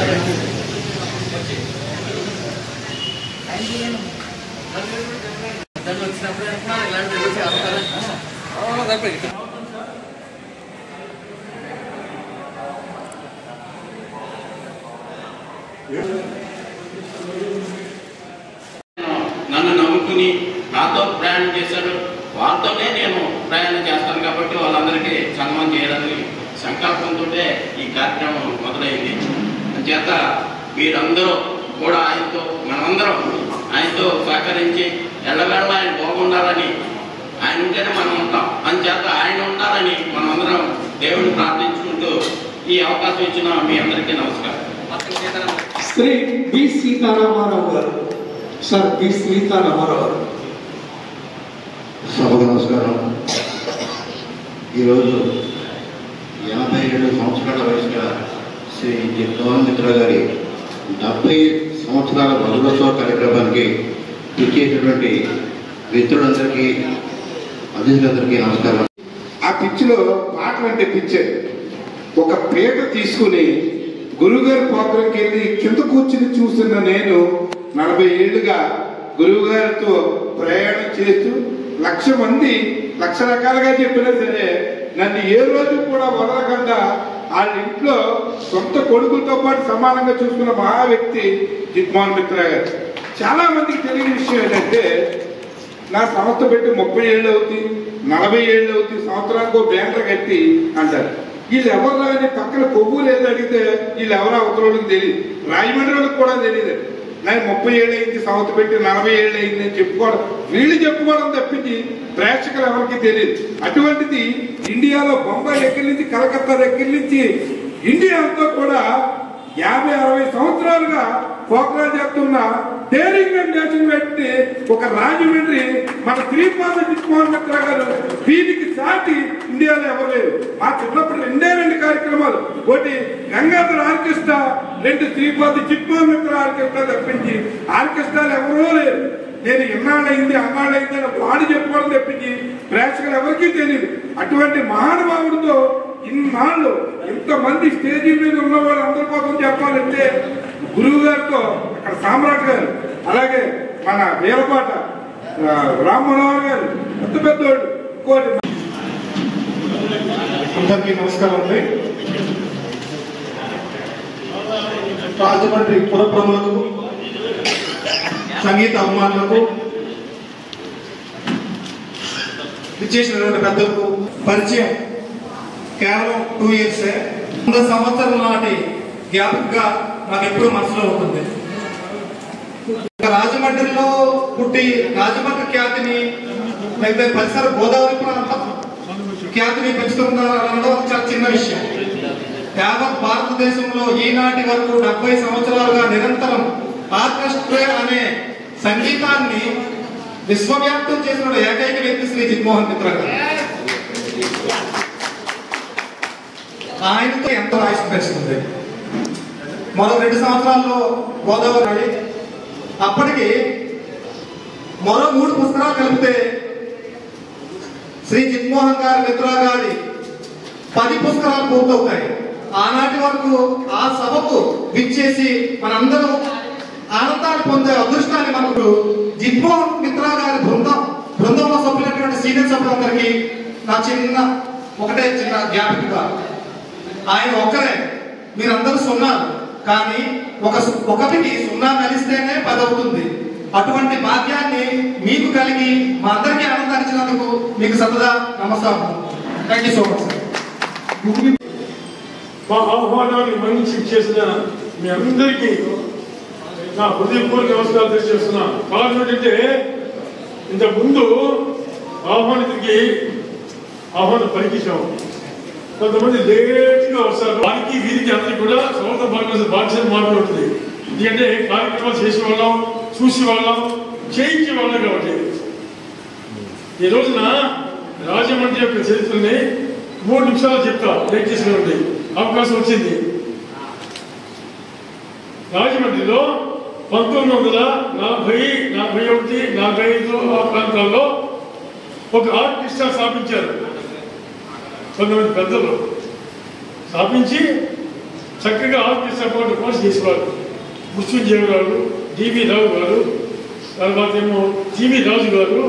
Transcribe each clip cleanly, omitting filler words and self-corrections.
నన్ను నమ్ముకుని నాతో ప్రయాణం చేశారు. వాళ్ళతోనే నేను ప్రయాణం చేస్తాను కాబట్టి వాళ్ళందరికీ సన్మానం చేయాలని సంకల్పంతో ఈ కార్యక్రమం మొదలైంది. చేత మీరందరూ కూడా మనమందరం ఆయనతో సహకరించి ఎల్లవేళ ఆయన బాగుండాలని, ఆయన ఉంటేనే మనం ఉంటాం అని చేత ఆయన ఉండాలని మనమందరం దేవుడిని ప్రార్థించుకుంటూ ఈ అవకాశం ఇచ్చిన మీ అందరికీ నమస్కారం. శ్రీ బి సీతారామారావు గారు. సార్ బి సీతారామారావు గారు. సభకు నమస్కారం. ఈరోజు 52 సంవత్సరాల వయసుగా శ్రీ జగన్మోహన్ మిత్ర గారి 70 సంవత్సరాల వజ్రోత్సవ కార్యక్రమానికి ఇచ్చేటటువంటి మిత్రులందరికీ, అతిథులందరికీ నమస్కారం. ఆ పిచ్చిలో పాటలు అంటే పిచ్చే. ఒక పీట తీసుకుని గురువుగారి ప్రోగ్రాంకి వెళ్ళి కింద కూర్చుని చూస్తున్న నేను 40 ఏళ్ళుగా గురువుగారితో ప్రయాణం చేస్తూ 1,00,000 మంది 1,00,000 రకాలుగా చెప్పినా సరే నన్ను ఏ రోజు కూడా వదలకుండా వాళ్ళ ఇంట్లో సొంత కొడుకులతో పాటు సమానంగా చూసుకున్న మహా వ్యక్తి జగన్మోహన్ మిత్ర గారు. చాలా మందికి తెలియని విషయం ఏంటంటే, నా సంస్థ పెట్టి 30 ఏళ్ళు అవుతుంది, 40 ఏళ్ళు అవుతుంది, సంవత్సరానికి ఒక బ్యాంకులు కట్టి అంటారు. వీళ్ళు ఎవరు అని పక్కన కొవ్వు లేదు అడిగితే వీళ్ళు ఎవరో అవతలకి తెలియదు, రాజమండ్రి వాళ్ళకి కూడా తెలియదు. నాకు 30 ఏళ్ళు అయింది, సంస్థ పెట్టి 40 ఏళ్ళు అయింది అని చెప్పుకోవడం, వీళ్ళు చెప్పుకోవడం తప్పించి ప్రేక్షకులు ఎవరికి తెలియదు. అటువంటిది ఇండియాలో బొంబాయి దగ్గర నుంచి, కలకత్తా దగ్గర నుంచి ఇండియా అంతా కూడా 50-60 సంవత్సరాలుగా ప్రోగ్రాం చేస్తున్న డేరింగ్ అండ్ డాషింగ్ వ్యక్తి ఒక రాజమండ్రి మన శ్రీపాద జగన్మోహన్ మిత్ర గారు. వీరికి సాటి ఇండియాలో ఎవరు లేరు. మా చిన్నప్పుడు 2 కార్యక్రమాలు, ఒకటి గంగాధర ఆర్కెస్ట్రా, 2 శ్రీపాద జగన్మోహన్ మిత్ర ఆర్కెస్ట్రా తప్పించి ఆర్కెస్ట్రాలు ఎవరూ లేరు. నేను ఇన్నాళ్ళైంది అన్నాళ్ళైంది అని పాడి చెప్పుకోవడం తప్పించి ప్రేక్షకులు ఎవరికీ తెలియదు. అటువంటి మహానుభావుడితో ఇన్నాళ్ళు ఇంతమంది స్టేజీ మీద ఉన్న వాళ్ళు అందరి కోసం చెప్పాలంటే గురువు గారితో అక్కడ సామ్రాట్ గారు, అలాగే మన వీరపాట రామ్ మనోహర్ గారు, పెద్ద పెద్దోళ్ళు. ఇంకోటి అందరికీ నమస్కారం అండి. రాజమండ్రి పురప్రములకు, సంగీత అభిమానులకు, విచ్చేసినటువంటి పెద్దలకు పరిచయం కేవలం 2 ఇయర్సే. 100 సంవత్సరాల నాటి జ్ఞాపకంగా నాకు ఎప్పుడూ మనసులో ఉంటుంది. రాజమండ్రిలో పుట్టి రాజమండ్రి ఖ్యాతిని, లేకపోతే పరిసర గోదావరి ప్రాంతం ఖ్యాతిని పెంచుతున్నారనడం చాలా చిన్న విషయం. యావత్ భారతదేశంలో ఈనాటి వరకు 70 సంవత్సరాలుగా నిరంతరం ఆర్కెస్ట్రా అనే సంగీతాన్ని విశ్వవ్యాప్తం చేసిన ఏకైక వ్యక్తి శ్రీ జగన్మోహన్ మిత్ర గారు. ఆయనతో ఎంతో ఆయుష్ పెంచుతుంది. మరో 2 సంవత్సరాల్లో గోదావరి, అప్పటికి మరో 3 పుస్తకాలు కలిపితే శ్రీ జగన్మోహన్ గారి మిత్ర గారి 10 పుస్తకాలు పూర్తవుతాయి. ఆనాటి వరకు ఆ సభకు విచ్చేసి మనందరం ఆనందాన్ని పొందే అదృష్టాన్ని మనకు జగన్మోహన్ మిత్ర గారి బృందంలో సభ్యులైనటువంటి సీనియర్ సభ్యులందరికీ నా ఒకటే చిన్న జ్ఞాపిక. ఆయన ఒక్కరే, మీరందరూ 0, కానీ ఒకటికి 0 కలిస్తేనే 10 అవుతుంది. అటువంటి భాగ్యాన్ని మీకు కలిగి మా అందరికీ ఆనందాన్ని ఇచ్చినందుకు మీకు సతదా నమస్కారం. Thank you so much. మా ఆహ్వానాన్ని మన్నించి చేసిన మీ అందరికీ నా హృదయపూర్వక నమస్కారాలు తెలియజేస్తున్నా. కారణం ఏంటంటే, ఇంతకుముందు ఆహ్వానితుడికి ఆహ్వానం పలికించాము. కొంతమంది లేట్గా వస్తారు. వారికి వీరికి అందరికీ కూడా సమర్థ బాధ్యత మాట్లాడుతుంది. ఎందుకంటే కార్యక్రమాలు చేసేవాళ్ళం, చూసేవాళ్ళం, చేయించేవాళ్ళం. కాబట్టి ఈ రోజున రాజమండ్రి యొక్క చరిత్రని 3 నిమిషాలు చెప్తా. లేట్ చేసుకుని అవకాశం వచ్చింది. రాజమండ్రిలో 1940, 41, 45 ఆ ప్రాంతాల్లో ఒక ఆర్కెస్ట్రా స్థాపించారు. కొంతమంది పెద్దలు స్థాపించి చక్కగా ఆర్కెస్ట్రా పాటు కోర్సు తీసుకోవాలి. మృత్యుంజయ గారు, డివి రావు గారు, తర్వాత ఏమో జీవి రాజు గారు,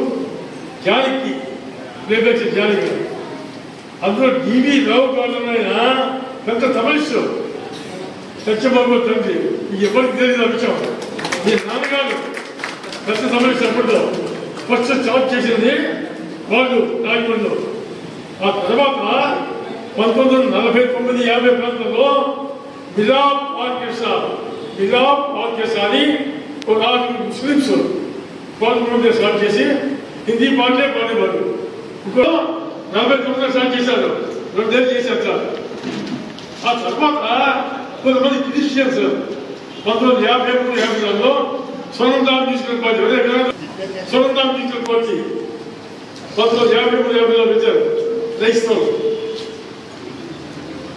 జానకి ప్లేబ్యాక్ జానకి గారు. అందులో డివి రావు గారు పెద్ద తమస్సు సత్యబాబు తండ్రి. మీకు ఎవరికి తెలియదు ఆ విషయం. మీ నాన్నగారు పెద్ద తమస్సు అప్పట్లో ఫస్ట్ స్టార్ట్ చేసింది వాళ్ళు రాజమండ్రిలో. ఆ తర్వాత 1949-50 ప్రాంతంలో మిలాప్ ఆర్కెస్ట్రా అని ఒక 6 ముస్లిమ్స్ వాళ్ళు స్టార్ట్ చేసి హిందీ పాడేవారు. ఇంకో 49 స్టార్ట్ చేశారు, 2 ఏళ్ళు చేశారు సార్. ఆ తర్వాత కొంతమంది క్రిస్టియన్స్ 1953-54లో స్వతంత్రం మ్యూజికల్ పార్టీ 1953-50లో పెట్టారు క్రైస్తవులు.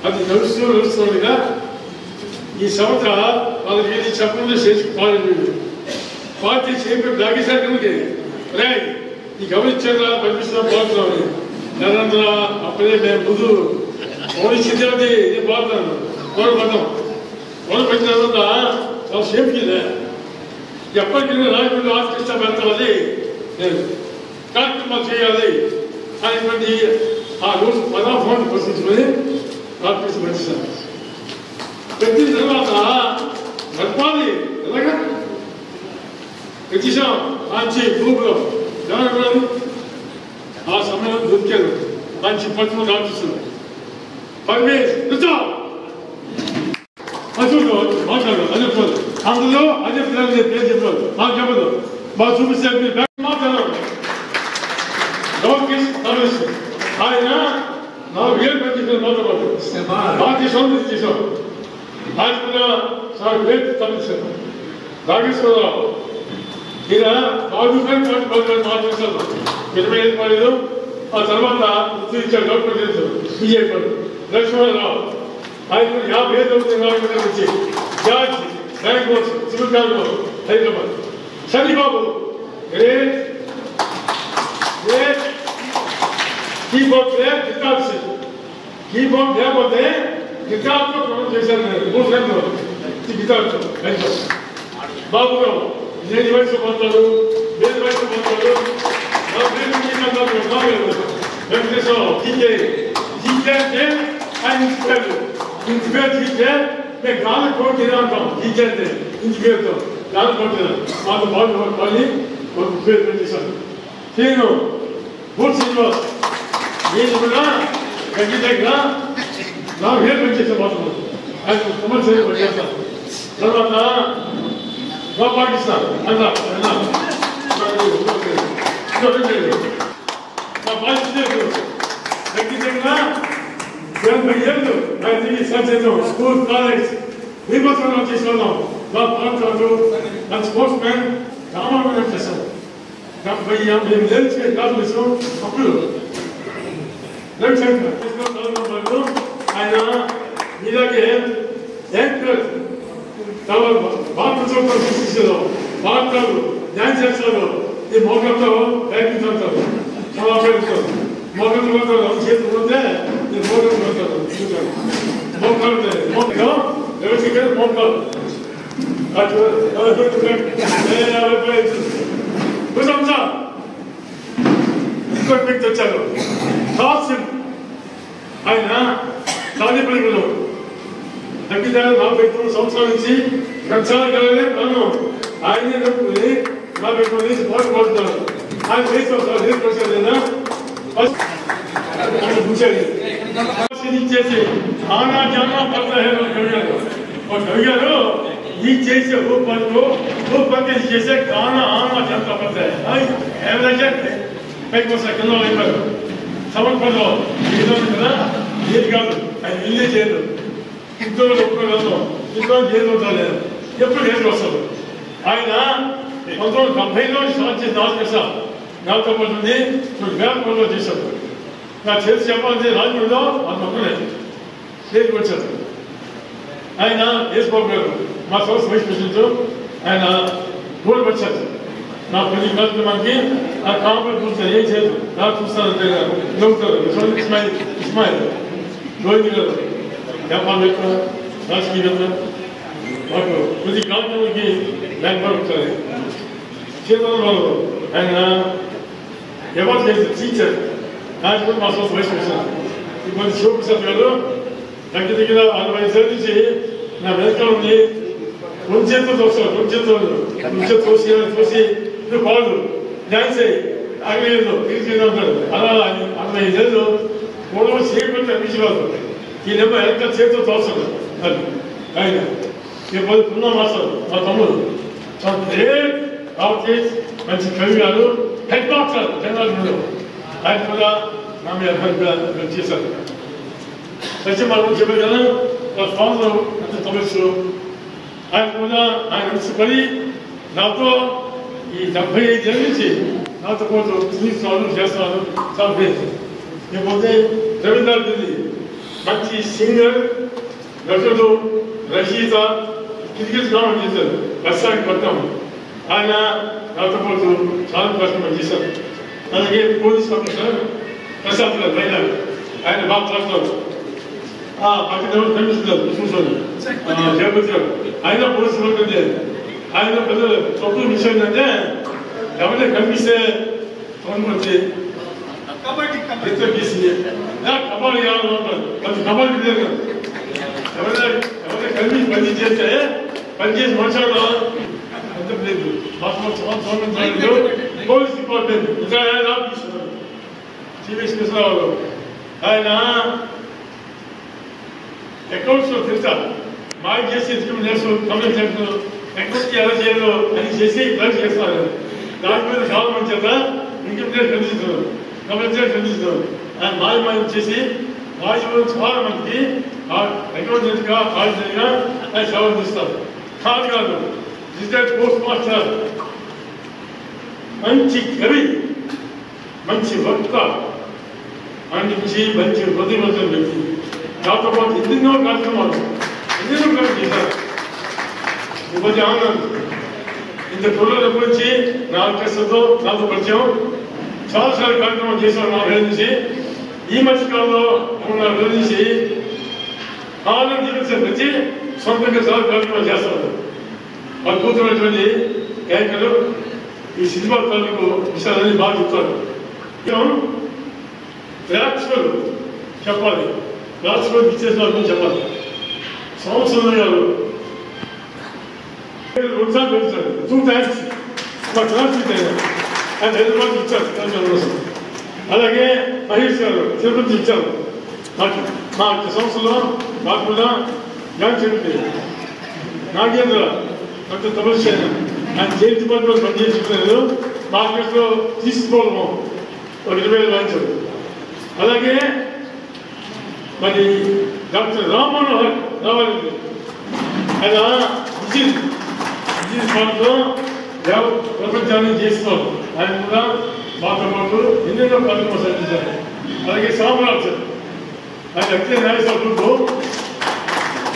అది నడుస్తుండగా ఈ సంవత్సరం వాళ్ళకి ఏది చెప్పకుండా చేసి పార్టీ చేపట్టి దాగేసరికి నీకు గమనించారా పంపిస్తున్నా బాగుతున్నామని నరేంద్ర అప్పుడే మేము ముందు ఓడిచ్చింది నేను బాగుతున్నాను పడ్డాం. పెట్టిన తర్వాత చాలా సేఫ్టీ ఎప్పటికీ రాజమండ్రి ఆర్కెస్ట్రా పెడతామని నేను కార్యక్రమాలు చేయాలి అనేటువంటి ఆ రోజు పదార్థాన్ని ప్రశ్నించుకొని ఆర్కెస్ట్రా పెట్టిస్తాను. పెట్టిన తర్వాత గడపాలి ఎలాగా పెట్టేసాం. మంచి గ్రూప్లో జనాలు ఆ సమయంలో దొరికారు. మంచి 13 ఆర్టిస్టులు పర్వేజ్ మాట్లాడు అదే పోదు. అందులో అదే పిల్లలు పేరు చెప్పారు. మాకు చెప్పదు, మాకు చూపిస్తే మీరు మాట్లాడారు. ఆయన 4 ఏళ్ళు పనిచేసిన మాట్లాడు భారతదేశం చేసాం. ఆయన కూడా చాలా గ్రేట్ తమిళ నాగేశ్వరరావు ఈయన 4 మాట్లాడుతారు. 20 ఏళ్ళు పడలేదు. ఆ తర్వాత ఇచ్చాడు గవర్నమెంట్ బీజేపీ లక్ష్మణరావు. ఆయన 50 ఏళ్ళు అవుతుంది వచ్చి George bank civil card Hyderabad. Sanibabu great keyboard player, guitars keyboard లేకపోతే గిటార్తో ప్రొడక్ట్ చేశాను నేను 3 గంటలు గిటార్తో. బాబురావు నేను వయసు పోతాడు, వేరే వయసు పోతాడు. వెంకటేశ్వరరావు జీకే అంటే ఆయన ఇంటి పేరు జీకే. మేము గాలి కోటి అంటాం. జీకే అంటే ఇంటి పేరుతో గాలి కోటి మాకు బాగుంది పల్లి ఒక పేరు పెట్టేశాను. నేను పూర్తి శ్రీనివాస్ నేను కూడా ఖచ్చితంగా 4 ఏళ్ళు పెట్టేసాను. మాత్రం ఆయన కమర్షియల్ పెట్టేస్తాను. తర్వాత పాకిస్తాన్ అన్నా మా బాధ్యత ఖచ్చితంగా 80 ఏళ్ళు ఆయన సంచేతం స్కూల్ కాలేజ్ నిర్మాణం చేసుకున్నాం. మా ప్రాంతాలు నా స్పోర్ట్స్ మ్యాన్ రామాయణం చేశాను. 70 మేము లేచి కాదు అప్పుడు ఆయన ఇలాగే యాంకర్ భారత సృష్టించారు. భారతాలు డ్యాన్స్ చేస్తారు. ఈ మోకంతో ప్రయత్నించారు. చాలా ప్రయత్నిస్తారు. మోకంతో పోతారు. చేతులు పోతే నేను మోకంతో పోతాను. మోకాలు ఎవరికి మోకాలు ఇంకోటి వ్యక్తి వచ్చారు. కాసిం ఆయన తాడేపల్లిలో దగ్గర 43 సంవత్సరాల నుంచి రక్షాలే మనం ఆయనే నడుపుకుని 43 నుంచి పోరాడుతున్నారు. ఆయన చేసి ఆనా జానా పడతారు కవి గారు. ఈ చేసే ఊపంతో చేసే గానా ఆనా జంతా పడతాయి ఏమైనా పైకి వస్తాయి. కింద అయిపోయారు సమర్పణలో ఏదో కదా ఏది కాదు. ఆయన ఇల్లే చేయదు. ఇద్దరు ఒప్పుకోగలుగుతాం. ఇద్దరు జైలు అవుతారు. ఎప్పుడు జైలు వస్తారు. ఆయన 1970లో స్టార్ట్ చేసి ఆర్కెస్ట్రా నాతో పడుతుంది. 2000లో చేశారు. నా చేసి చెప్పాలంటే రాజమండ్రిలో అది ఒక్కనే జైలుకి వచ్చారు. ఆయన యేసుబాబు గారు మా సంస్థ వైస్ ప్రెసిడెంట్. ఆయన గోల్డ్ వచ్చారు. నా ప్రతి కార్యక్రమానికి ఆ కాంప్లెక్స్ చూస్తారు. ఏం చేయదు. నాకు చూస్తారంటే నవ్వుతారు. ఇస్మాయిల్ గోవింద్ గారు వ్యాపారం ఎక్కువ రాజకీయవేత్త మాకు ప్రతి కార్యక్రమానికి లేకపోతుంది చేతుల్లో ఆయన ఎవరు చేసిన టీచర్ ఆయన కూడా మా సొంత వయసు వచ్చారు ఇప్పుడు శివప్రసాద్ గారు దగ్గర 60 ఏళ్ళ నుంచి నా వెనకాల ఉంది రెండు చేతులు తోస్తారు రెండు చేతులు తోసి నువ్వు పాడు డాన్స్ ఆగలేదు తిరిగి ఉంటాడు అలా 65 ఏళ్ళు మూడవ చేయకుండా అనిపించలేదు ఈ నెంబర్ వెనకాల చేతులు తోస్తాడు అది ఆయన ఇప్పుడు పున్నా మాస్టర్ మా తమ్ముడు చాలా గ్రేట్ ఆర్టిస్ట్ మంచి కవి గారు హెడ్ మాస్టర్ జనరల్ ఆయన కూడా నా మీద అభివృద్ధి చేశారు సత్యమానం చెప్పారు కదా మా ఫాదర్ అంత తమస్సు ఆయన కూడా ఆయన విడిచిపడి నాతో ఈ 75 ఏళ్ళ నుంచి నాతో పాటు చేస్తున్నాను చాలా గ్రేట్ ఇకపోతే రవీంద్రనాథ్ రెడ్డి మంచి సింగర్ నటుడు రచయిత క్రికెట్ కామెంట్ చేశారు ప్రస్తుతానికి పట్టాము ఆయన నాతో పాటు చాలా కష్టం చేశారు అలాగే పోలీస్ కమిషనర్ ప్రసాద్ గారు పైన ఆయన బాగా చేస్తారు పక్కన ఎవరు కనిపిస్తున్నారు చూసాను జగపతి గారు ఆయన పోలీసులు ఉంటుంది ఆయన పెద్ద తప్పు విషయం ఏంటంటే ఎవరైనా కనిపిస్తే ఫోన్ వచ్చి గీసింది కబాడీ కావాలంటారు కొంచెం కబాడీ లేదు ఎవరైనా కలిపి పని చేస్తే పని చేసి మాట్లాడడం అంత లేదు పోలీస్ డిపార్ట్మెంట్ సివిఎస్ కృష్ణరావు ఆయన అకౌంట్స్ లో తెలుసా మాకు చేసి నేర్చు కంప్లైంట్ చేస్తారు అకౌంట్కి ఎలా చేయాలో అని చేసి ప్లాన్ చేస్తారు దాని మీద చాలా మంది చేత ఇన్కమ్ ట్యాక్స్ ఖండిస్తారు కంప్లైంట్ ట్యాక్స్ ఖండిస్తారు ఆయన మాయమాయం చేసి రాజులో చాలా మందికి అకౌంటెంట్గా ఆడిటర్గా ఆయన సేవలు తీస్తారు కాదు రిటైర్డ్ పోస్ట్ మాస్టర్ మంచి కవి మంచి వక్త మంచి మంచి హృదయవంతుల వ్యక్తి దాంతో పాటు ఎన్నెన్నో కార్యక్రమాలు చేశారు ఇబ్బంది ఆనంద్ ఇంత పిల్లల గురించి నా ఆర్కెస్ట్రాతో నాతో పరిచయం చాలాసార్లు కార్యక్రమాలు చేశారు నా వేల నుంచి ఈ మధ్య కాలంలో నా వేల నుంచి ఆనంద్ జీవితం వచ్చి సొంతంగా చాలా కార్యక్రమాలు చేస్తారు వాళ్ళు కూతున్నటువంటి యాంకర్లు ఈ సినిమా తాలూకు విషయాలన్నీ బాగా చెప్తారు ప్రేక్షకులు చెప్పాలి ప్రేక్షకులు ఇచ్చేసిన వాళ్ళని చెప్పాలి సంవత్సరం గారు 2 సార్లు పెంచారు 2 times మా ట్రాన్స్మిట్ అయినా ఆయన హైదరాబాద్ ఇచ్చారు తెలంగాణ కోసం అలాగే మహేష్ గారు తిరుపతి ఇచ్చారు మా సంస్థలో మాకు కూడా జ్ఞాన్ చెప్పింది నాగేంద్ర కొంచెం తపస్సు ఆయన జైలు డిపార్ట్మెంట్ పనిచేసుకున్నారు మార్కెట్లో తీసుకోవడము 20,000 వాయించారు అలాగే మరి డాక్టర్ రామ్ మనోహర్ రావాలి ఆయన విజయ్ పాటలో ప్రపంచాన్ని చేస్తున్నారు ఆయన కూడా మాతో పాటు ఎన్నెన్నో కార్యక్రమాలు సాధించారు అలాగే సామరాజ్ ఆయన అఖిల న్యాయసభకు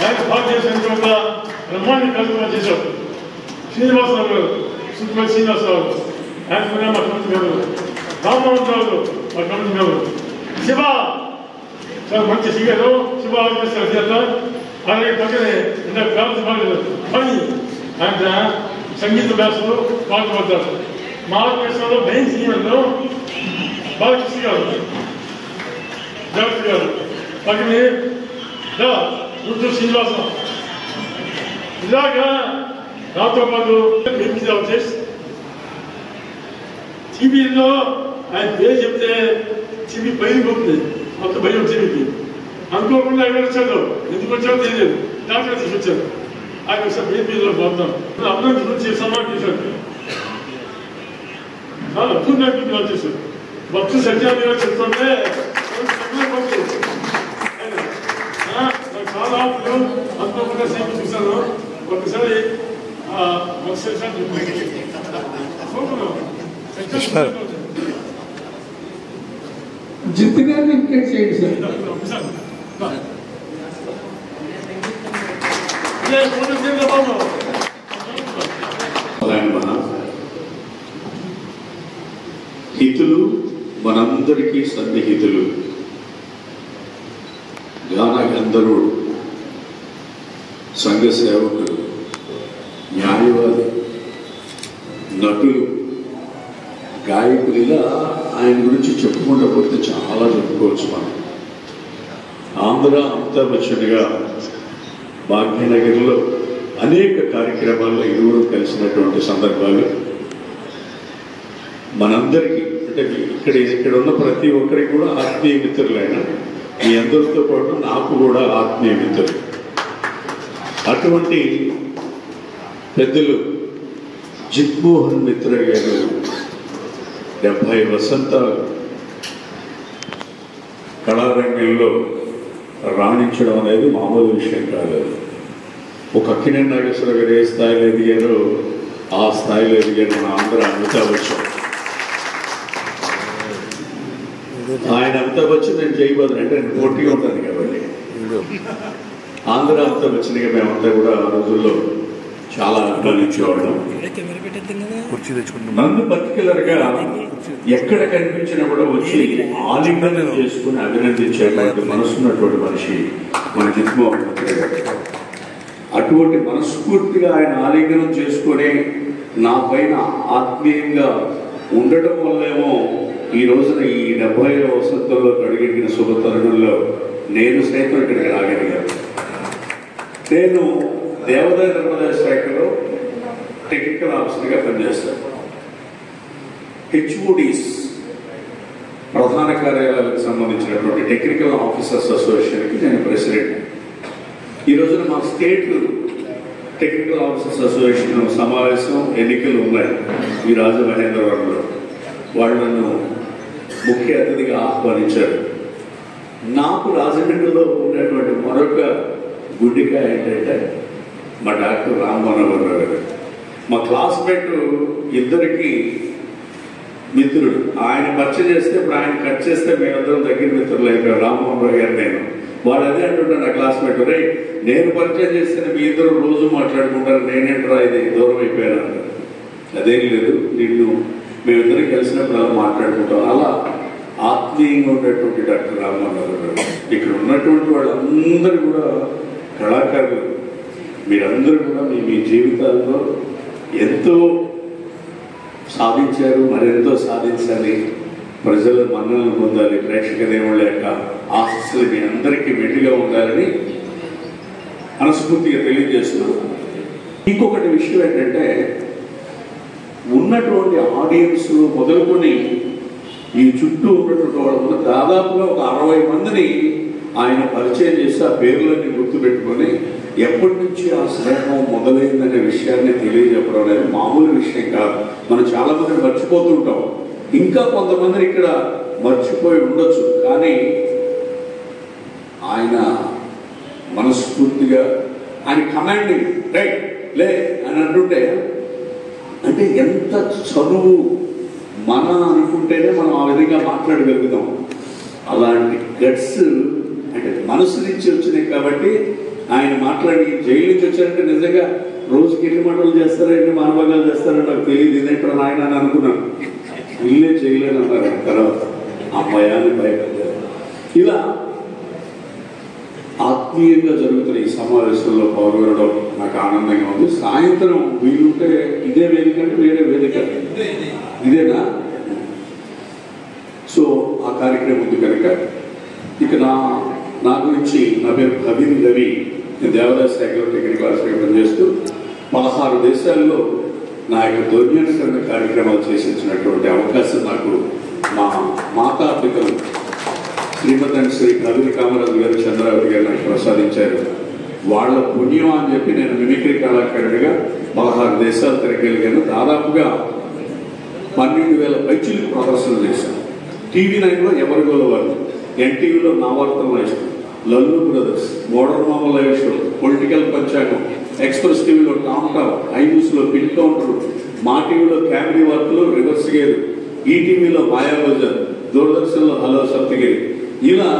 ఆయన భారతీయ సంఘ బ్రహ్మాండ కార్యక్రమాలు చేశారు శ్రీనివాసరావు గారు సుకుమార్ శ్రీనివాసరావు ఆయన కూడా మా కమిటీ మెంబర్ రామ్మోహన్ రావు మా కమిటీ మెంబర్ శివ చాలా మంచి సింగరు శివ ఆర్కెస్ట్రా చేస్తారు అలాగే పక్కనే ఇందాక ప్రారంభ పని ఆయన సంగీత వ్యాసంలో పాల్గొంటారు మా ఆర్కెస్ట్రాలో మెయిన్ సింగర్లో బాలకృష్ణ గారు డాక్టర్ గారు పక్కనే గుంటూరు శ్రీనివాసరావు ఇలాగా నాతో పాటు టీవీలో ఆయన పేరు చెప్తే టీవీ బయలుపోతుంది అంత భయం టీవీకి అనుకోకుండా ఎక్కడ వచ్చాడు ఎందుకు వచ్చాడో తెలియదు డాక్టర్ తీసుకొచ్చారు ఆయన ఒకసారి బీపీలో పోతాం అభివృద్ధి గురించి సమానం చేశాడు చాలా అద్భుతంగా చేశాడు భక్తు సత్యాన్ని చెప్తుంటే చాలా అనుకోకుండా సేపు చూశాను ఒకసారి జిత్ గారిని ఇంకేట్ చేయండి సార్ హితులు మనందరికీ సన్నిహితులు గాన గంధర్వుడు సంఘ సేవకులు, న్యాయవాది, నటులు, గాయకులు, ఇలా ఆయన గురించి చెప్పుకుంటూ పోతే చాలా చెప్పుకోవచ్చు. మనం ఆంధ్ర అమితాబ్ బచ్చన్గా భాగ్యనగర్లో అనేక కార్యక్రమాల్లో ఇరువురు కలిసినటువంటి సందర్భాలు మనందరికీ, అంటే ఇక్కడ ఉన్న ప్రతి ఒక్కరికి కూడా ఆత్మీయ మిత్రులైన మీ అందరితో పాటు నాకు కూడా ఆత్మీయ మిత్రులు. అటువంటి పెద్దలు జిత్మోహన్ మిత్ర గారు 70 వసంతాలు కళారంగంలో రాణించడం అనేది మామూలు విషయం కాదు. ఒక అక్కినేని నాగేశ్వరరావు గారు ఏ స్థాయిలో ఎదిగారో ఆ స్థాయిలో ఎదిగారు మన ఆంధ్ర అమితాబ్ బచ్చన్. ఆయన అమితాబ్ బచ్చన్, నేను జయబాద్ అంటే నేను పోటీగా ఉంటాను కాబట్టి ఆంధ్ర అమితాబ్ బచ్చన్గా మేమంతా కూడా ఆ రోజుల్లో చాలా అభిమానించేవాళ్ళం. నన్ను పర్టికులర్గా ఎక్కడ కనిపించినా కూడా వచ్చి ఆలింగనం చేసుకుని అభినందించేటువంటి మనసున్నటువంటి మనిషి మన జిత్మోహన్ మిత్ర గారు. అటువంటి మనస్ఫూర్తిగా ఆయన ఆలింగనం చేసుకొని నా పైన ఆత్మీయంగా ఉండటం వల్లేమో ఈ రోజున ఈ 70వ వసంతంలో అడుగెట్టిన శుభతరుణంలో నేను సైతం ఇక్కడికి రాగలిగాను. నేను దేవాదాయ ధర్మాదాయ శాఖలో టెక్నికల్ ఆఫీసర్గా పనిచేస్తాను. హెచ్ఓడిస్ ప్రధాన కార్యాలయాలకు సంబంధించినటువంటి టెక్నికల్ ఆఫీసర్స్ అసోసియేషన్కి నేను ప్రెసిడెంట్. ఈ రోజున మా స్టేట్ టెక్నికల్ ఆఫీసర్స్ అసోసియేషన్ సమావేశం ఎన్నికలు ఉన్నాయి ఈ రాజమహేంద్రవరంలో. వాళ్ళు నన్ను ముఖ్య అతిథిగా ఆహ్వానించారు. నాకు రాజమండ్రిలో ఉన్నటువంటి మరొక గుడ్డికాయ ఏంటంటే మా డాక్టర్ రామ్మోహన్ గారు. మా క్లాస్మేట్ ఇద్దరికి మిత్రుడు. ఆయన పరిచయం చేస్తే ఇప్పుడు ఆయన కట్ చేస్తే మేమందరం దగ్గర మిత్రులు అయిపోయారు, రామ్మోహన్ రావు గారు నేను. వాడు అదే అంటుంటాను నా క్లాస్మేట్, రే నేను పరిచయం చేస్తే మీ ఇద్దరు రోజు మాట్లాడుకుంటారు, నేనేంట్రా ఇది దూరం అయిపోయాను అంటారు. అదేం లేదు, నిన్ను మేమిద్దరం కలిసినప్పుడు అలా మాట్లాడుకుంటాం. అలా ఆత్మీయంగా ఉండేటువంటి డాక్టర్ రామ్మోహన్ గారు. ఇక్కడ ఉన్నటువంటి వాళ్ళందరూ కూడా కళాకారులు. మీరందరూ కూడా మీ జీవితాల్లో ఎంతో సాధించారు, మరెంతో సాధించాలి, ప్రజల మన్నలను పొందాలి, ప్రేక్షక దేవుళ్ళ యొక్క ఆశీస్సులు మీ అందరికీ మెండుగా ఉండాలని మనస్ఫూర్తిగా తెలియజేస్తున్నాను. ఇంకొకటి విషయం ఏంటంటే, ఉన్నటువంటి ఆడియన్స్ మొదలుకొని ఈ చుట్టూ ఉన్నటువంటి వాళ్ళు దాదాపుగా ఒక 60 మందిని ఆయన పరిచయం చేసి ఆ పేర్లన్నీ గుర్తుపెట్టుకొని ఎప్పటి నుంచి ఆ స్నేహం మొదలైందనే విషయాన్ని తెలియజెప్పడం అనేది మామూలు విషయం కాదు. మనం చాలా మందిని మర్చిపోతుంటాం, ఇంకా కొంతమందిని ఇక్కడ మర్చిపోయి ఉండొచ్చు. కానీ ఆయన మనస్ఫూర్తిగా ఆయన కమాండింగ్ రైట్ లే అని అంటుంటే, అంటే ఎంత చదువు మన అనుకుంటేనే మనం ఆ విధంగా మాట్లాడగలుగుతాం. అలాంటి గట్స్ అంటే మనసు నుంచి వచ్చినాయి కాబట్టి ఆయన మాట్లాడి జైలు నుంచి వచ్చారంటే నిజంగా రోజుకి ఎన్ని మాటలు చేస్తారో ఎన్ని మానభంగాలు చేస్తారో నాకు తెలియదు. ఇదేంటారు ఆయన అని అనుకున్నాను. ఇల్లే చేయలేని అన్నారు. తర్వాత అమ్మాయాన్ని భయపడ్డారు. ఇలా ఆత్మీయంగా జరుగుతున్న ఈ సమావేశంలో పాల్గొనడం నాకు ఆనందంగా ఉంది. సాయంత్రం వీలుంటే ఇదే వేదిక అంటే వేరే వేదిక ఇదేనా? సో ఆ కార్యక్రమం ఉంది కనుక ఇక నా గురించి, నా పేరు భవీన్ రవి. నేను దేవాదాయ శాఖలో టెక్నికల్ ఆఫీసర్గా పనిచేస్తూ 16 దేశాల్లో నా యొక్క దౌర్జన్యకరణ కార్యక్రమాలు చేసి ఇచ్చినటువంటి అవకాశం నాకు మా మాతాపితలు శ్రీమతి శ్రీ కవిని కామరాజు గారు, చంద్రావతి గారు నాకు ప్రసాదించారు. వాళ్ళ పుణ్యం అని చెప్పి నేను మిమిక్రీ కళాకారుడిగా 16 దేశాలు తిరగలిగాను. దాదాపుగా 12,000 పైచీలకు ప్రదర్శనలు చేశాను. టీవీ 9లో ఎవరిగోల వాళ్ళు, ఎన్టీవీలో నా వార్తల లైవ్, లల్లు బ్రదర్స్, మోడర్న్ మామ లైవ్ షో, పొలిటికల్ పంచాంగం, ఎక్స్ప్రెస్ టీవీలో టామ్ టాప్, ఐన్యూస్లో పిన్ కౌంటర్, మా టీవీలో కామెడీ వార్తలు రివర్స్ గేరు, ఈటీవీలో మాయాబజార్, దూరదర్శన్లో హలో సప్తగిరి, ఇలా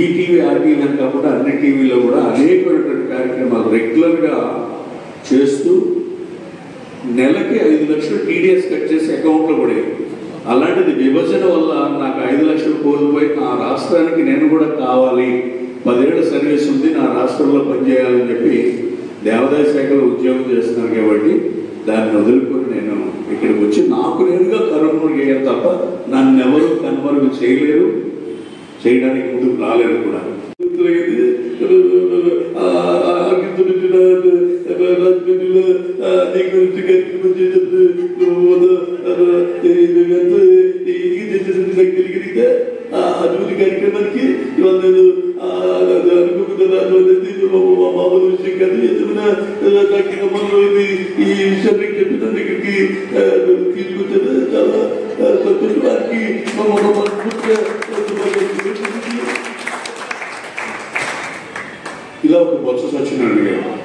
ఈటీవీ ఆర్టీవీ అని కాకుండా అన్ని టీవీలో కూడా అనేకమైనటువంటి కార్యక్రమాలు రెగ్యులర్గా చేస్తూ నెలకి 5 లక్షలు టీడీఎస్ కట్ చేసి అకౌంట్లో పడేది. అలాంటిది విభజన వల్ల నాకు 5 లక్షలు కోల్పోయి నా రాష్ట్రానికి నేను కూడా కావాలి, 10 ఏళ్ల సర్వీస్ ఉంది, నా రాష్ట్రంలో పనిచేయాలని చెప్పి దేవాదాయ శాఖలో ఉద్యోగం చేస్తున్నాను కాబట్టి దాన్ని వదులుకొని నేను ఇక్కడికి వచ్చి నాకు నేనుగా కనుమరుగు చేయాలి తప్ప నన్ను ఎవరు కనుమరుగు చేయలేరు, చేయడానికి ముందుకు రాలేరు కూడా. అభివృద్ధి కార్యక్రమానికి ఇవాళ నేను మామూలు విషయం కాదు. ఏదైనా కార్యక్రమంలో ఈ విషయాన్ని చెప్పిన దగ్గరికి తీసుకొచ్చాను. చాలా సంతోషం. వారికి ఇలా ఒక బొత్స సత్యనారాయణ గారు,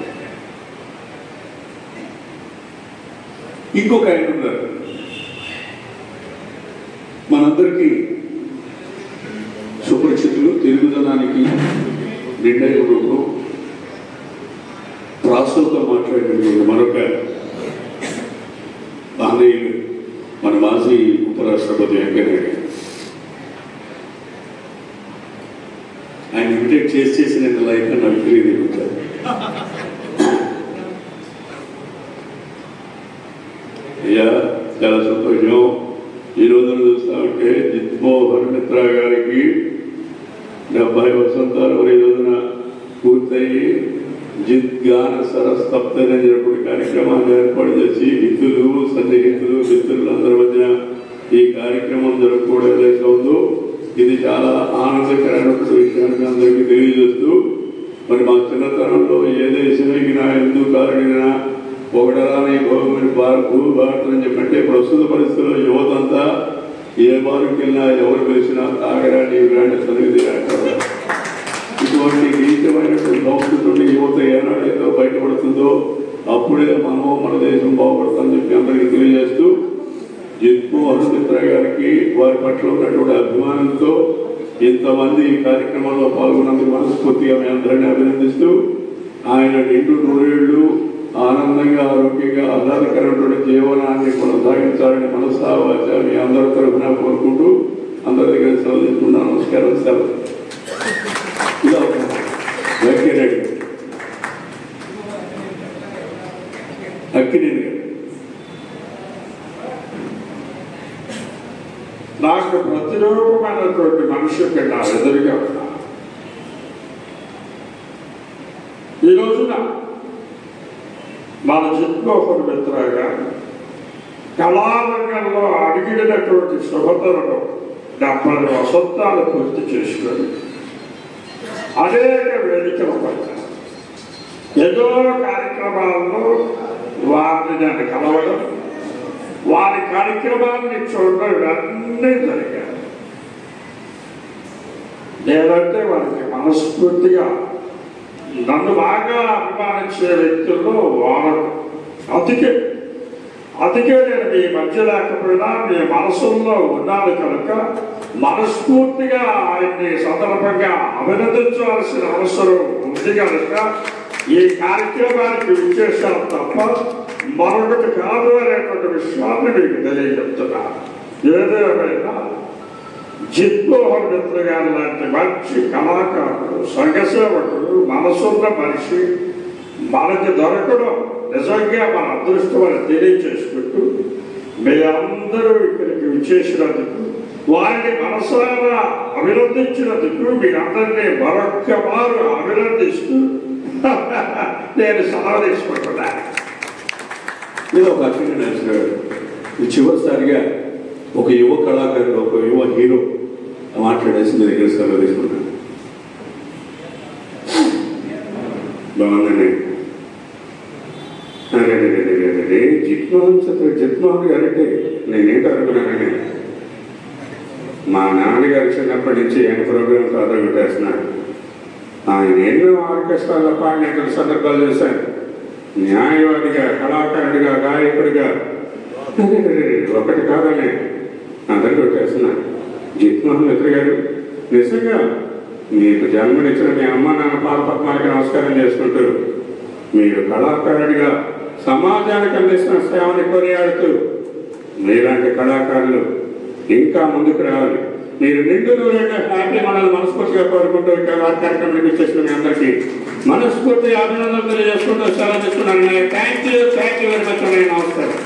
ఇంకొక ఆయన ఉన్నారు మనందరికీ సుపరిచితులు, తెలుగుదనానికి నిండైన రూపం, ప్రాసలతో మాట్లాడినటువంటి మరొక ఆంధ్రయ్యులు మన మాజీ ఉపరాష్ట్రపతి వెంకయ్యనాయుడు. ఆయన ఇమిటేట్ చేసి నేను లైఫ్ నాకు తెలియదు ఉంటాను. అయ్యా చాలా సంతోషం. ఈ రోజున చూస్తా ఉంటే జిత్మోహన్ మిత్రా గారికి 70 వసంతాలు ఈ రోజున పూర్తయి జిత్ గాన సరస్తప్తని అనేటువంటి కార్యక్రమాన్ని ఏర్పాటు చేసి మిత్రులు, సన్నిహితులు, మిత్రులందరి మధ్య ఈ కార్యక్రమం జరుపుకోవడం ఏదైతే ఉందో ఇది చాలా ఆనందకరమైనటువంటి విషయాన్ని అందరికీ తెలియజేస్తూ, మరి మా చిన్నతనంలో ఏ దేశం ఎగినా ఎందుకు కారణినా ఒకటరాని భూభారతం అని చెప్పంటే ప్రస్తుత పరిస్థితుల్లో యువతంతా ఏ బారుకి వెళ్ళినా ఎవరు పిలిచినా తాగరాని ఇలాంటి సన్నిధి అంటారు. ఇటువంటి నీచమైనటువంటి సంస్కృతి నుండి యువత ఏనాడైతే బయటపడుతుందో అప్పుడే మనము మన దేశం బాగుపడతామని చెప్పి అందరికీ తెలియజేస్తూ, జిత్మోహన్ మిత్రా గారికి వారి పట్ల ఉన్నటువంటి అభిమానంతో ఇంతమంది ఈ కార్యక్రమంలో పాల్గొన్నందుకు మనస్ఫూర్తిగా మీ అందరినీ అభినందిస్తూ, ఆయన నిండు 100 ఏళ్ళు ఆనందంగా, ఆరోగ్యంగా, ఆహ్లాదకరమైనటువంటి జీవనాన్ని కొనసాగించాలని మనసావాచ మీ అందరి తరఫున కోరుకుంటూ అందరి దగ్గర సెలవు తీసుకున్నాను. నమస్కారం. సెలవు. ఇలా వెంకయ్యనాయుడు అక్కినేని గారు నాకు ప్రతిరూపమైనటువంటి మనిషి నా ఎదురుగా ఉన్నా. ఈ రోజున మన జిత్మోహన్ మిత్రా గారు కళారంగంలో అడిగినటువంటి శుభతలను 70 వసంతాలు పూర్తి చేసుకొని అనేక వేదికలు పడ్డారు. ఎన్నో కార్యక్రమాల్లో వారిని నేను కలవడం, వారి కార్యక్రమాన్ని చూడడం ఇవన్నీ జరిగాయి. నేనంటే వారికి మనస్ఫూర్తిగా నన్ను బాగా అభిమానించే వ్యక్తుల్లో వారు. అందుకే నేను మీ మధ్య లేకపోయినా మీ మనసుల్లో ఉన్నాను కనుక మనస్ఫూర్తిగా ఆయన్ని సందర్భంగా అభినందించవలసిన అవసరం ఉంది కనుక ఈ కార్యక్రమానికి విశేషాలు తప్ప మరొకటి కాదు అనేటువంటి విషయాన్ని మీకు తెలియజెప్తున్నాను. ఏదేమైనా జిత్మోహన్ మిత్ర గారు లాంటి మంచి కళాకారుడు, సంఘసేవకుడు, మనసున్న మనిషి మనకి దొరకడం నిజంగా మన అదృష్టం అని తెలియచేసుకుంటూ, మీ అందరూ ఇక్కడికి విచ్చేసినందుకు, వారిని మనసారా అభినందించినందుకు మీ అందరినీ మరొక్క వారు అభినందిస్తూ నేను సెలవు తీసుకుంటున్నాను. ఇది ఒక అక్కినేని నరసింహారావు గారు చివరిసారిగా ఒక యువ కళాకారుడు, ఒక యువ హీరో మాట్లాడేసి మీ దగ్గర సెలవు తీసుకుంటాను. బాగుందండి. జిత్మోహన్ గారంటే నేనేంటో అనుకున్నానండి. మా నాన్నగారు చిన్నప్పటి నుంచి ఆయన ప్రోగ్రామ్స్ ఆధార పెట్టేస్తున్నాడు. ఆయన ఎన్నో ఆర్కెస్ట్రాల పాడిన సందర్భాలు చేశాను. న్యాయవాదిగా, కళాకారుడిగా, గాయకుడిగా ఒకటి కాదని అందరికీ పెట్టేస్తున్నాను. జిత్మోహన్ మిత్ర గారు నిజంగా మీకు జన్మనిచ్చిన మీ అమ్మ నాన్న పాదపద్మానికి నమస్కారం చేసుకుంటూ, మీరు కళాకారుడిగా సమాజానికి అందిస్తున్న సేవని కొనియాడుతూ మీలాంటి కళాకారులు ఇంకా ముందుకు రావాలి. మీరు నిండు నూరేళ్ళ హ్యాపీ మనల్ని మనస్ఫూర్తిగా కోరుకుంటూ ఇక్కడ కార్యక్రమానికి వచ్చేసిన మీ అందరికీ మనస్ఫూర్తిగా అభినందనలు తెలియజేసుకుంటూ సెలవు తీసుకున్నాను. థ్యాంక్ యూ వెరీ మచ్ అన్నయ్య. నమస్కారం.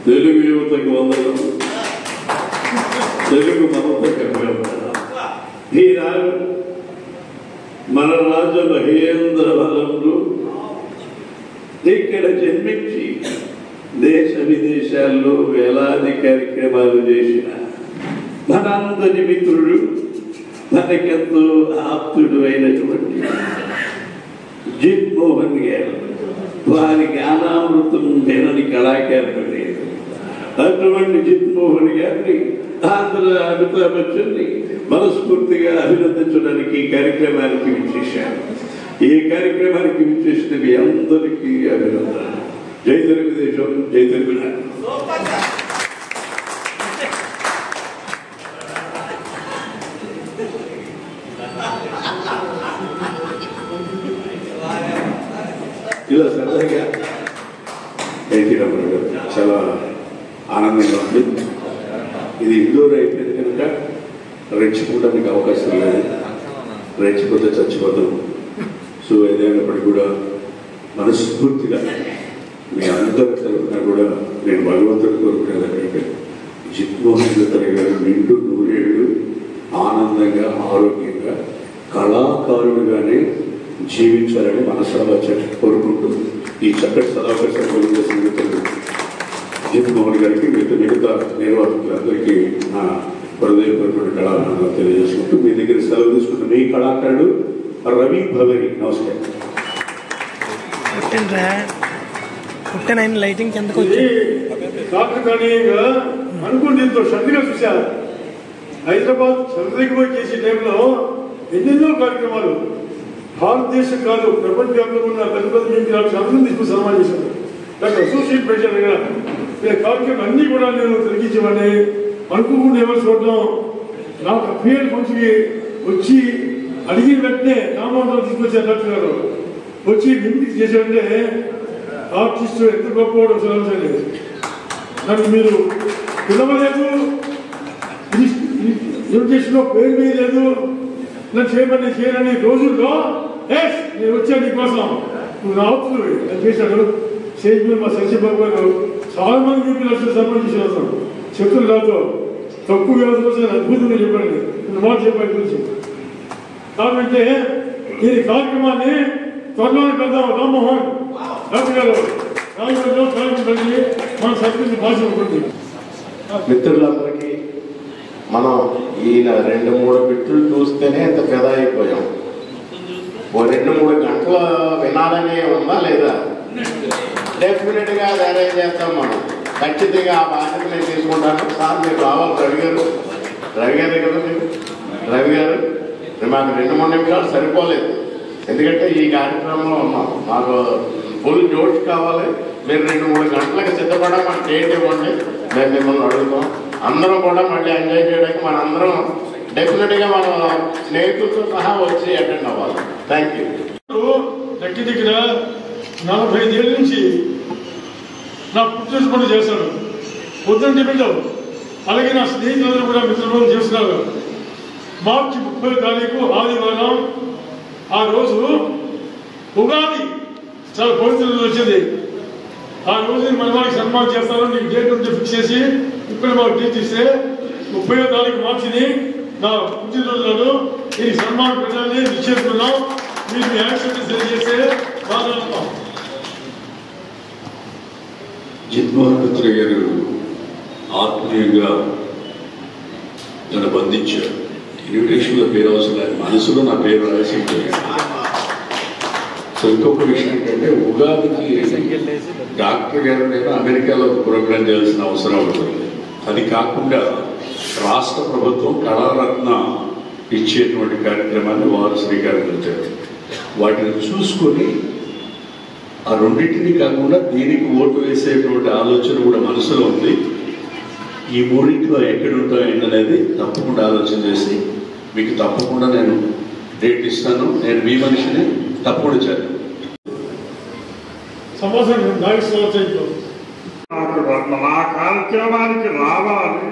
తెలుగు యువతకు వందనం, తెలుగు మమతకు ఈనాడు మన రాజు మహేంద్ర వనంలో ఇక్కడ జన్మించి దేశ విదేశాల్లో వేలాది కార్యక్రమాలు చేసిన మనందరి మిత్రుడు, మనకెంతో ఆప్తుడు అయినటువంటి జిత్మోహన్ గారు, వారి జ్ఞానామృతం వినని కళాకారుడు లేదు. అటువంటి జిత్మోహన్ గారిని, ఆంధ్ర అమితాబ్ బచ్చన్ని మనస్ఫూర్తిగా అభినందించడానికి ఈ కార్యక్రమానికి విచ్చేశారు. ఈ కార్యక్రమానికి విచ్చేసిన మీ అందరికీ అభినందన. జై తెలుగుదేశం, జై తెలుగునాడు. ఇలా సరదాగా ఎన్టీరావు చాలా ఆనందంగా ఉంది. ఇది ఇండోర్ అయిపోయింది కనుక రెచ్చిపోవడానికి అవకాశం లేదు. రెచ్చిపోతే చచ్చిపోతాం. సో ఏదైనప్పటికీ కూడా మనస్ఫూర్తిగా మీ అందరి తరఫున కూడా నేను భగవంతుడు కోరుకునేదంటే జిత్మోహన్ రెడ్డి గారు నిండు నూరేళ్ళు ఆనందంగా, ఆరోగ్యంగా, కళాకారుడుగానే జీవించాలని మనసారా కోరుకుంటూ ఈ చక్కటి సదావకాశం కలిగేసిన మిత్రులు జిత్మోహన్ గారికి, మిగతా నిర్వాహకులందరికీ నా హృదయపూర్వక కళాకారులు తెలియజేసుకుంటూ మీ దగ్గర సెలవు తీసుకుంటూ మీ కళాకారుడు రవి భవరి. నమస్కారం. లైటింగ్ అనుకుంటే ఎంతో శ్రద్ధగా చూశారు. హైదరాబాద్ చంద్రకి పోయి చేసే టైంలో ఎన్నెన్నో కార్యక్రమాలు భారతదేశం కాదు ప్రపంచంలో ఉన్న పెద్ద పెద్ద మీడియాలకు అందరం తీసుకుని సన్మానం చేశారు. డాక్టర్ అసోసియేట్ ప్రెసిడెంట్ గా కార్యక్రమం అన్ని కూడా నేను తొలగించేవాడిని. అనుకోకుండా ఎవరు చూడడం, నాకు పిఎల్ ఫంక్షన్కి వచ్చి అడిగిన వెంటనే రామోహన్ తీసుకొచ్చారు డాక్టర్ గారు. వచ్చి వింటికి చేశారంటే ఆర్టిస్ట్ ఎంత గొప్పవాడు చదవలేదు. నన్ను మీరు పిలవలేదు, ఇన్విటేషన్లో పేరు వేయలేదు, నన్ను చేయని రోజుల్లో నేను వచ్చాను నీకోసం, నువ్వు రావచ్చు అని చేశాడు. స్టేజ్ మీద మా సత్యబాబు గారు చాలా మంది గ్రూపులు వచ్చి సన్మానం చేసిన చెప్తులు రాతో తక్కువ వ్యవస్థ కోసం అద్భుతంగా చెప్పండి, మాట చెప్పాలి గురించి. కాబట్టి ఈ కార్యక్రమాన్ని త్వరలోనే పెద్దాం. రామ్మోహన్ డాక్టర్ గారు రాజకీయాల్లో కార్యక్రమం మన సంస్కృతి భాష ఉంటుంది. మిత్రులందరికీ మనం ఈయన 2-3 బిట్లు చూస్తేనే ఎంత పెద్ద అయిపోయాం. ఓ 2-3 గంటలు వినాలనే ఉందా లేదా? డెఫినెట్ గా అది అరేంజ్ చేస్తాం మనం. ఖచ్చితంగా ఆ బాధ్యత నేను తీసుకుంటాను. సార్ మీరు రావాలి. రవి గారు కదా, మీరు రవి గారు మాకు 2-3 నిమిషాలు సరిపోలేదు. ఎందుకంటే ఈ కార్యక్రమంలో ఉన్నాం, మాకు ఫుల్ జోష్ కావాలి. మీరు 2-3 గంటలకు సిద్ధపడా మాకు డేట్ ఇవ్వండి, మేము మిమ్మల్ని అడుగుతాం. అందరం కూడా మళ్ళీ ఎంజాయ్ చేయడానికి మనందరం డెఫినెట్గా మన స్నేహితులతో సహా వచ్చి అటెండ్ అవ్వాలి. Thank you. దగ్గర దగ్గర 45 ఏళ్ళ నుంచి నా పుట్టిన పనులు చేశాను. పొద్దున్న టిఫిన్లో అలాగే నా స్నేహితులందరూ కూడా మిత్రులు చేస్తున్నారు. మార్చి 30 తారీఖు ఆదివారం, ఆ రోజు ఉగాది చాలా పవిత్ర రోజు వచ్చింది. ఆ రోజు మన వాళ్ళకి సన్మానం చేస్తారు. నీకు డేట్ ఉంటే ఫిక్స్ చేసి ఇప్పుడు మాకు డేట్ ఇస్తే 30వ తారీఖు మార్చిని నా పుట్టినరోజు ఈ సన్మానం పెట్టాలని నిశ్చయిస్తున్నాం. మీరు యాక్షన్ తెలియజేస్తే బాగా. జిత్మోహన్ రెడ్డి గారు ఆత్మీయంగా నన్ను బంధించారు. ఇన్విటేషన్లో పేరు అవసరం లేదు, మనసులో నా పేరు రాసి సో ఇంకొక విషయం ఏంటంటే ఉగాదికి డాక్టర్ గారు నేను అమెరికాలో ఒక ప్రోగ్రాం చేయాల్సిన అవసరం ఉంటుంది. అది కాకుండా రాష్ట్ర ప్రభుత్వం కళారత్న ఇచ్చేటువంటి కార్యక్రమాన్ని వారు శ్రీకారం చుట్టారు. వాటిని చూసుకొని ఆ రెండింటిని కాకుండా దీనికి ఓటు వేసేటువంటి ఆలోచన కూడా మనసులో ఉంది. ఈ మూడింటిలో ఎక్కడుంటా ఏంటనేది తప్పకుండా ఆలోచన చేసి మీకు తప్పకుండా నేను డేట్ ఇస్తాను. నేను మీ మనిషిని తప్పకుండా చేస్తాను. నా కార్యక్రమానికి రావాలి,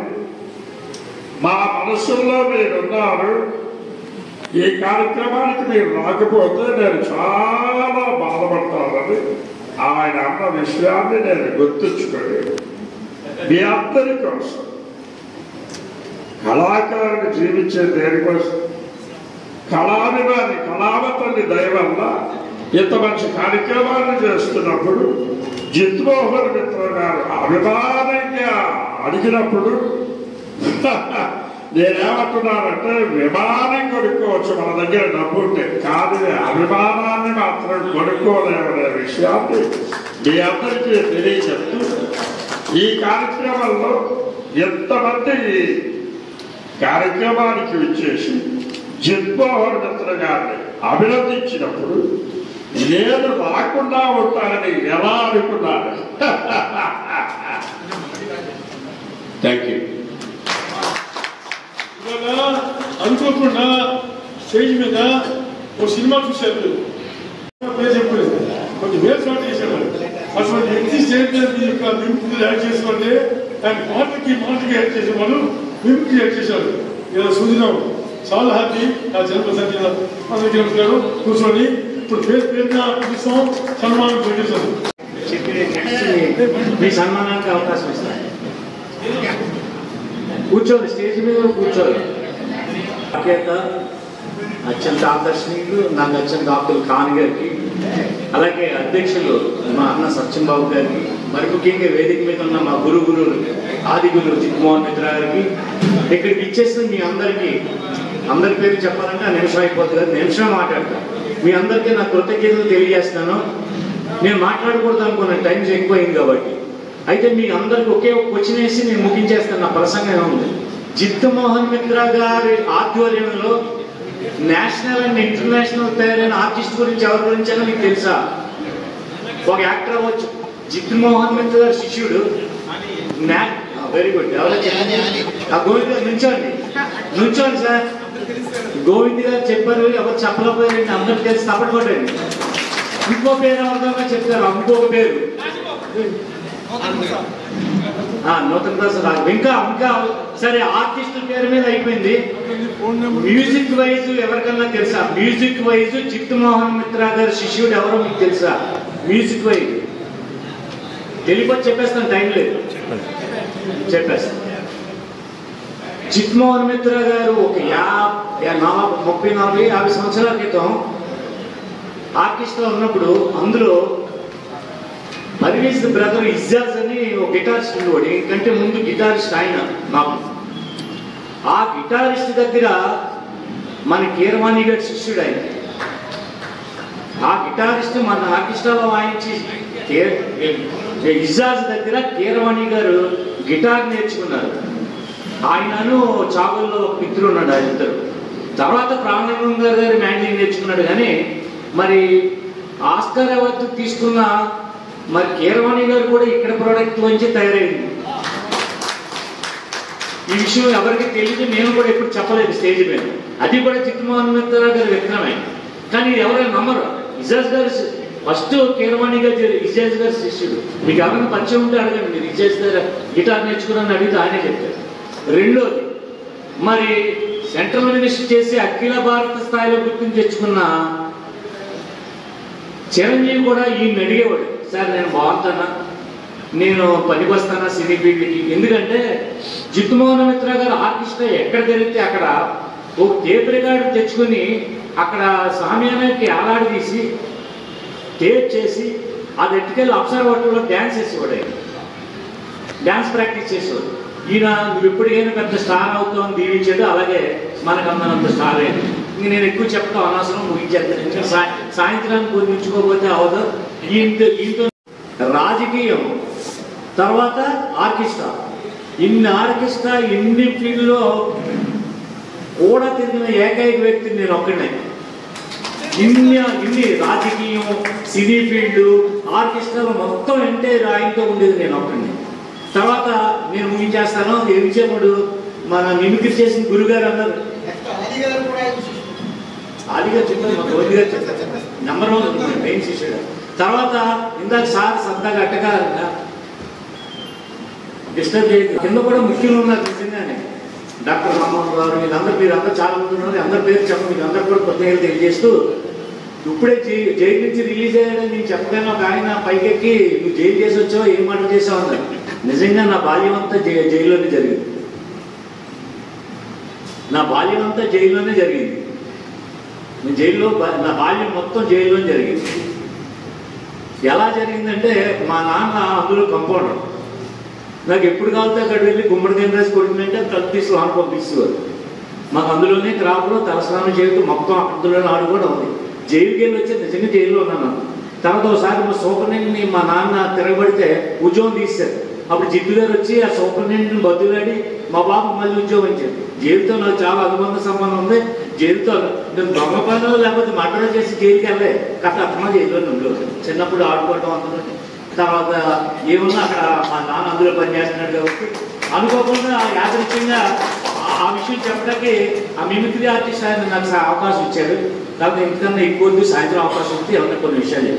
మా మనసుల్లో మీరున్నారు. ఈ కార్యక్రమానికి మీరు రాకపోతే నేను చాలా బాధపడతానని ఆయన అన్న విషయాన్ని నేను గుర్తుంచుకోలేదు. మీ అందరి కోసం, కళాకారుడు జీవించే దేనికోసం, కళాభిమాని కళావతల్లి దయ వల్ల ఇంత మంచి కార్యక్రమాన్ని చేస్తున్నప్పుడు జిత్మోహన్ మిత్ర గారు అభిమానంగా అడిగినప్పుడు నేనేమంటున్నానంటే విమానం కొనుక్కోవచ్చు మన దగ్గర డబ్బు ఉంటే, కానీ అభిమానాన్ని మాత్రం కొనుక్కోలేమనే విషయాన్ని మీ అందరికీ తెలియజెప్తూ ఈ కార్యక్రమంలో ఎంతమంది కార్యక్రమానికి వచ్చేసి జిత్మోహన్ మిత్ర గారిని అభినందించినప్పుడు నేను రాకుండా ఉంటానని ఎలా అనుకున్నాను? Thank you. అనుకోకుండా స్టేజ్ మీద ఒక సినిమా చూశారు, పేరు చెప్పలేదు, కొంచెం వేరు చోట చేశారు. అటువంటి వ్యక్తి స్టేజ్ మీద మిమిక్రీ యాడ్ చేసుకోండి, దాని మాటకి యాడ్ చేసేవాళ్ళు మిమిక్రీ యాడ్ చేశారు. ఇలా చూసినాం, చాలా హ్యాపీ. నా జన్మసంఖ్య అందరికీ నమస్కారం. కూర్చొని ఇప్పుడు పేరున పిలుస్తాం, సన్మానం చేశారు. మీ సన్మానానికి అవకాశం ఇస్తాను. కూర్చోండి, స్టేజ్ మీద కూర్చోండి. అత్యంత ఆకర్షణీయులు నాకు అత్యంత అబ్దుల్ ఖాన్ గారికి, అలాగే అధ్యక్షులు మా అన్న సత్యంబాబు గారికి, మరి ముఖ్యంగా వేదిక మీద ఉన్న మా గురువు ఆది గురువు జిత్మోహన్ మిత్ర గారికి, ఇక్కడికి ఇచ్చేసిన మీ అందరికీ, అందరి పేరు చెప్పాలంటే ఆ నిమిషం అయిపోతుంది కదా, నిమిషం మాట్లాడతాను. మీ అందరికీ నా కృతజ్ఞతలు తెలియజేస్తాను. నేను మాట్లాడకూడదు అనుకున్న టైం ఎక్కువైంది కాబట్టి. అయితే మీ అందరికి ఒకే ఒక క్వశ్చన్ వేసి నేను ముగించేస్తాను. నా ప్రసంగం ఉంది. జిత్మోహన్ మిత్ర గారి ఆధ్వర్యంలో నేషనల్ అండ్ ఇంటర్నేషనల్ తయారైన ఆర్టిస్ట్ గురించి ఎవరి గురించి అయినా మీకు తెలుసా? ఒక యాక్టర్ అవ్వచ్చు. జిత్మోహన్ మిత్ర గారి శిష్యుడు, వెరీ గుడ్, గోవింద్ గారు నుంచోండి సార్. గోవింద్ గారు చెప్పారు, ఎవరు చెప్పలేకపోయారండి, అందరికి తెలిసి తప్పకొట్టండి. ఇంకో పేరు ఎవరిదో చెప్తారు, ఇంకొక పేరు నూతన్ ప్రసాద్. ఇంకా సరే, ఆర్టిస్ట్ పేరు మీద అయిపోయింది. మ్యూజిక్ వైజ్ ఎవరికన్నా తెలుసా? మ్యూజిక్ వైజ్ జిత్మోహన్ మిత్ర గారి శిష్యుడు ఎవరో మీకు తెలుసా? మ్యూజిక్ వైజ్ తెలియకపోతే చెప్పేస్తాను, టైం లేదు, చెప్పేస్తాను. జిత్మోహన్ మిత్ర గారు ఒక 30-40-50 సంవత్సరాల క్రితం ఆర్టిస్ట్ లో ఉన్నప్పుడు, అందులో పర్వీజ్ బ్రదర్ ఇజ్జాజ్ అని ఒక గిటారిస్ట్ ఉండేవాడు. ఎందుకంటే ముందు గిటారిస్ట్ ఆయన మాకు. ఆ గిటారిస్ట్ దగ్గర మన కీరవాణి గారి శిష్యుడు ఆయన. ఆ గిటారిస్ట్ మన ఆర్కెస్ట్రాలో వాయించి ఇజ్జాజ్ దగ్గర కీరవాణి గారు గిటార్ నేర్చుకున్నారు. ఆయనను చాగుల్లో ఒక మిత్రుడు ఉన్నాడు, ఆయన ఇద్దరు. తర్వాత ప్రాణం గారు మ్యాండ్లింగ్ నేర్చుకున్నాడు. కానీ మరి ఆస్కార్ అవార్డు తీసుకున్న మరి కీరవాణి గారు కూడా ఇక్కడ ప్రోడక్ట్ నుంచి తయారైంది. ఈ విషయం ఎవరికి తెలియదు, నేను కూడా ఎప్పుడు చెప్పలేదు స్టేజ్ మీద. అది కూడా జిత్మోహన్ మిత్ర గారి విక్రమే. కానీ ఎవరైనా నమ్మరు. ఇజాజ్ గారు ఫస్ట్ కీరవాణి గారు ఇజాజ్ గారి శిష్యుడు. మీకు ఎవరైనా పరిచయం ఉంటే అడగండి. మీరు ఇజాజ్ గారు గిటార్ నేర్చుకున్నారని అడిగితే ఆయనే చెప్తారు. రెండోది, మరి సెంట్రల్ మినిస్టర్ చేసి అఖిల భారత స్థాయిలో గుర్తింపు తెచ్చుకున్న చిరంజీవి కూడా ఈయన అడిగేవాడు, సార్ నేను బాగుంటానా, నేను పనికి వస్తానా సినీ ఫీల్డ్కి? ఎందుకంటే జిత్మోహన్ మిత్ర గారు ఆర్కెస్ట్రా ఎక్కడ జరిగితే అక్కడ ఒక టేప్ రికార్డు తెచ్చుకుని అక్కడ సామ్యానానికి ఆలాడి తీసి టేప్ చేసి అది ఎట్టుకెళ్ళి అబ్సర్వేటరీలో డ్యాన్స్ చేసేవాడు. డ్యాన్స్ ప్రాక్టీస్ చేసేవాడు. ఈయన నువ్వు ఎప్పటికైనా పెద్ద స్టార్ అవుతామని దీవించాడు. అలాగే మనకు అందనంత స్టార్ అయింది. ఇంక నేను ఎక్కువ చెప్తాను, అనవసరం ముగించేస్తాను. సాయంత్రానికి పొందించుకోకపోతే అవదు. ఈయనతో రాజకీయం, తర్వాత ఆర్కెస్ట్రా, ఇన్ని ఆర్కెస్ట్రా ఇన్ని ఫీల్డ్లో కూడా తిరిగిన ఏకైక వ్యక్తిని నేను ఒక్కడే. ఇన్ని రాజకీయం, సినీ ఫీల్డ్, ఆర్కెస్ట్రాలో మొత్తం ఎంటైర్ ఆయనతో ఉండేది నేను ఒక్కడిని. తర్వాత నేను ముగించేస్తాను. ఎంచేపుడు మన మిమిక్రీ చేసిన గురుగారు అన్నారు, ఆదిగారు చెప్పారు, మా గోవింద్ గారు చెప్పారు, నెంబర్ 1 మెయిన్ శిష్యుడు. తర్వాత ఇందాక సార్ సరదాగా అట్టగా డిస్టర్బ్ చేయదు. కింద కూడా ముఖ్యంగా ఉన్నారు నిజంగానే. డాక్టర్ రామ్మోహన్ రావు, మీరందరూ చాలా మంది ఉన్నారు. అందరి పేరు చెప్పండి, మీకు అందరు కూడా కృతజ్ఞతలు తెలియజేస్తూ, ఇప్పుడే జైలు నుంచి రిలీజ్ అయ్యాడని నేను చెప్పగానే ఒక ఆయన పైకెక్కి నువ్వు జైలు చేసి వచ్చావు, ఏం మాట చేసావు అన్నారు. నిజంగా నా బాల్యం అంతా జైల్లోనే జరిగింది. నా బాల్యం అంతా జైల్లోనే జరిగింది. జైల్లో నా బాల్యం మొత్తం జైల్లోనే జరిగింది. ఎలా జరిగిందంటే మా నాన్న అందులో కంపౌండర్. నాకు ఎప్పుడు కావాలితే అక్కడ వెళ్ళి గుమ్మడికాయ రాసి కొడుతుందంటే తలుపు తీసి లోన పంపిస్తారు. మాకు అందులోనే క్రాప్లో తలస్నానం చేయడం మొత్తం అందులోనే ఆడుకోవడం ఉంది. జైలుకి వెళ్ళి వచ్చి నిజంగా జైల్లో ఉన్నాను. తర్వాత ఒకసారి మా సూపరింటెండెంట్ని మా నాన్న తిరగబడితే ఉద్యోగం తీశారు. అప్పుడు జిడ్డు గారు వచ్చి ఆ సూపరింటెండెంట్ని బతులాడి మా బాబు మళ్ళీ ఉద్యోగం ఇచ్చారు. జైలుతో నాకు చాలా అనుబంధ సంబంధం ఉంది. జైలుతో నేను దొంగ పనులు లేకపోతే మర్డర్ చేసి జైలుకి వెళ్ళే కథ అత్తమా జైల్లోనే ఉండేవాడు. చిన్నప్పుడు ఆడుకోవడం అందులో. తర్వాత ఏమున్నా అక్కడ మా నాన్న అందులో పనిచేస్తున్నాడు కాబట్టి అనుకోకుండా యాదృచ్ఛంగా ఆ విషయం చెప్పడానికి ఆ మిమిక్రీ ఆర్టిస్ట్ ఆయన నాకు అవకాశం ఇచ్చాడు. కాబట్టి ఇంకన్నా ఎక్కువ సాయంత్రం అవకాశం ఉంది. ఏమన్నా కొన్ని విషయాలు